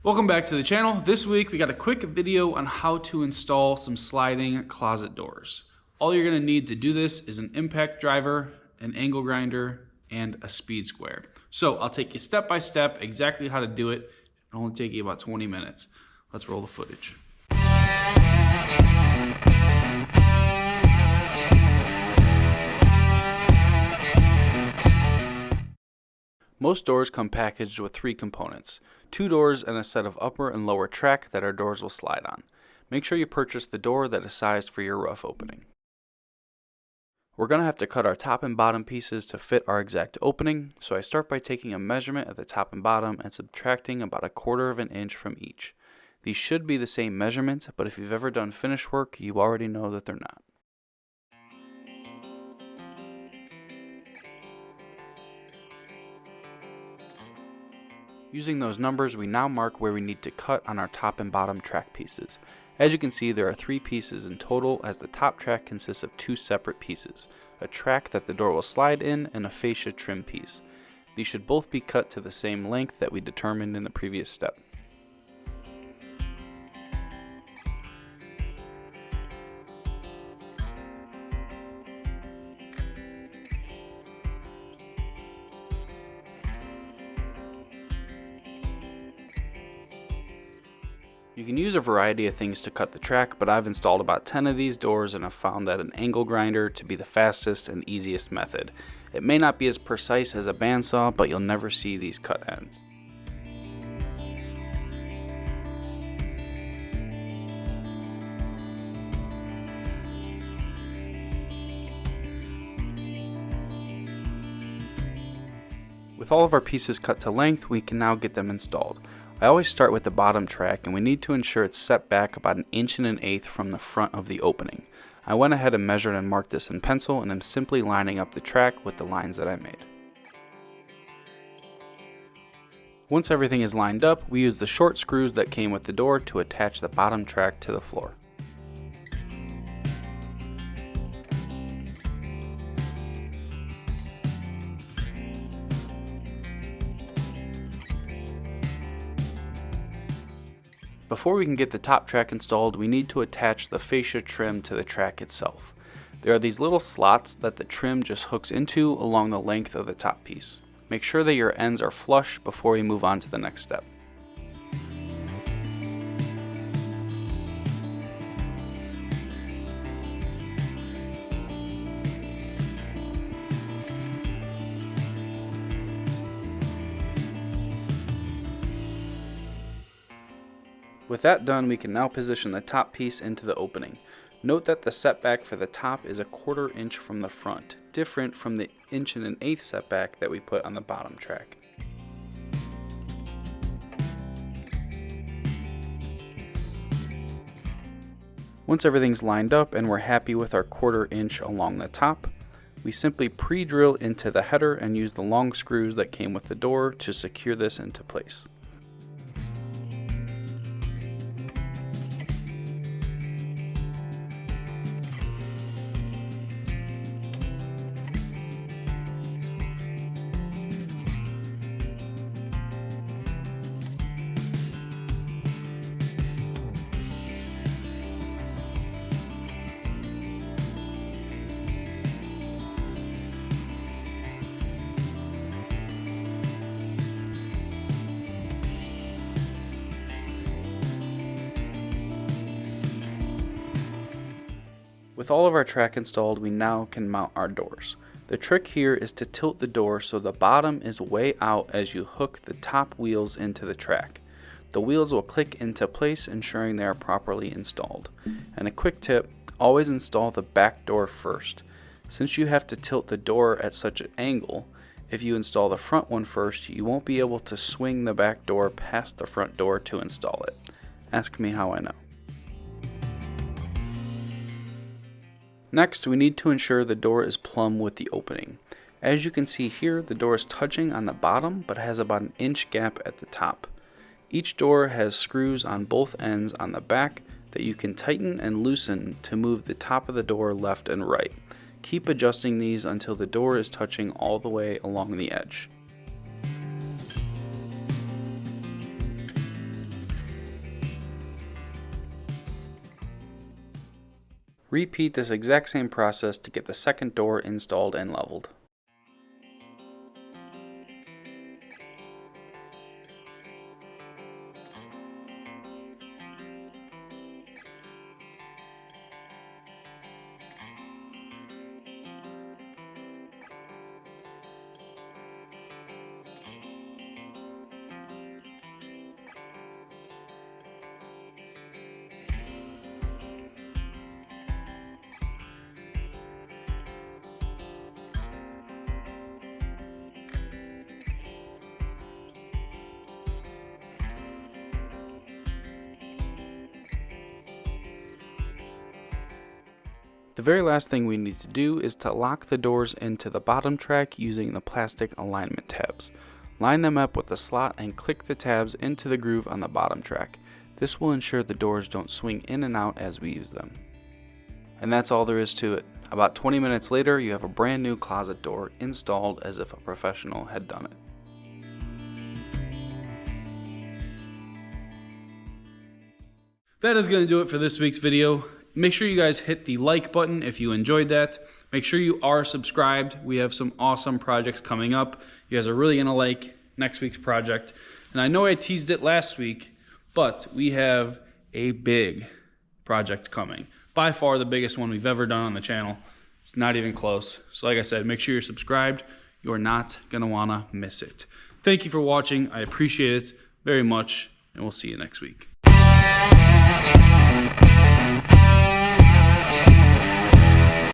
Welcome back to the channel. This week we got a quick video on how to install some sliding closet doors. All you're going to need to do this is an impact driver, an angle grinder, and a speed square. So I'll take you step by step exactly how to do it. It'll only take you about 20 minutes. Let's roll the footage. Most doors come packaged with 3 components, 2 doors and a set of upper and lower track that our doors will slide on. Make sure you purchase the door that is sized for your rough opening. We're going to have to cut our top and bottom pieces to fit our exact opening, so I start by taking a measurement of the top and bottom and subtracting about 1/4 of an inch from each. These should be the same measurement, but if you've ever done finish work, you already know that they're not. Using those numbers, we now mark where we need to cut on our top and bottom track pieces. As you can see, there are 3 pieces in total, as the top track consists of 2 separate pieces, a track that the door will slide in and a fascia trim piece. These should both be cut to the same length that we determined in the previous step. You can use a variety of things to cut the track, but I've installed about 10 of these doors and have found that an angle grinder to be the fastest and easiest method. It may not be as precise as a bandsaw, but you'll never see these cut ends. With all of our pieces cut to length, we can now get them installed. I always start with the bottom track, and we need to ensure it's set back about 1 1/8 inches from the front of the opening. I went ahead and measured and marked this in pencil, and I'm simply lining up the track with the lines that I made. Once everything is lined up, we use the short screws that came with the door to attach the bottom track to the floor. Before we can get the top track installed, we need to attach the fascia trim to the track itself. There are these little slots that the trim just hooks into along the length of the top piece. Make sure that your ends are flush before we move on to the next step. With that done, we can now position the top piece into the opening. Note that the setback for the top is 1/4 inch from the front, different from the 1 1/8 inch setback that we put on the bottom track. Once everything's lined up and we're happy with our 1/4 inch along the top, we simply pre-drill into the header and use the long screws that came with the door to secure this into place. With all of our track installed, we now can mount our doors. The trick here is to tilt the door so the bottom is way out as you hook the top wheels into the track. The wheels will click into place, ensuring they are properly installed. And a quick tip, always install the back door first. Since you have to tilt the door at such an angle, if you install the front one first, you won't be able to swing the back door past the front door to install it. Ask me how I know. Next, we need to ensure the door is plumb with the opening. As you can see here, the door is touching on the bottom but has about 1 inch gap at the top. Each door has screws on both ends on the back that you can tighten and loosen to move the top of the door left and right. Keep adjusting these until the door is touching all the way along the edge. Repeat this exact same process to get the second door installed and leveled. The very last thing we need to do is to lock the doors into the bottom track using the plastic alignment tabs. Line them up with the slot and click the tabs into the groove on the bottom track. This will ensure the doors don't swing in and out as we use them. And that's all there is to it. About 20 minutes later, you have a brand new closet door installed as if a professional had done it. That is going to do it for this week's video. Make sure you guys hit the like button if you enjoyed that. Make sure you are subscribed. We have some awesome projects coming up. You guys are really going to like next week's project. And I know I teased it last week, but we have a big project coming. By far the biggest one we've ever done on the channel. It's not even close. So like I said, make sure you're subscribed. You're not going to want to miss it. Thank you for watching. I appreciate it very much, and we'll see you next week.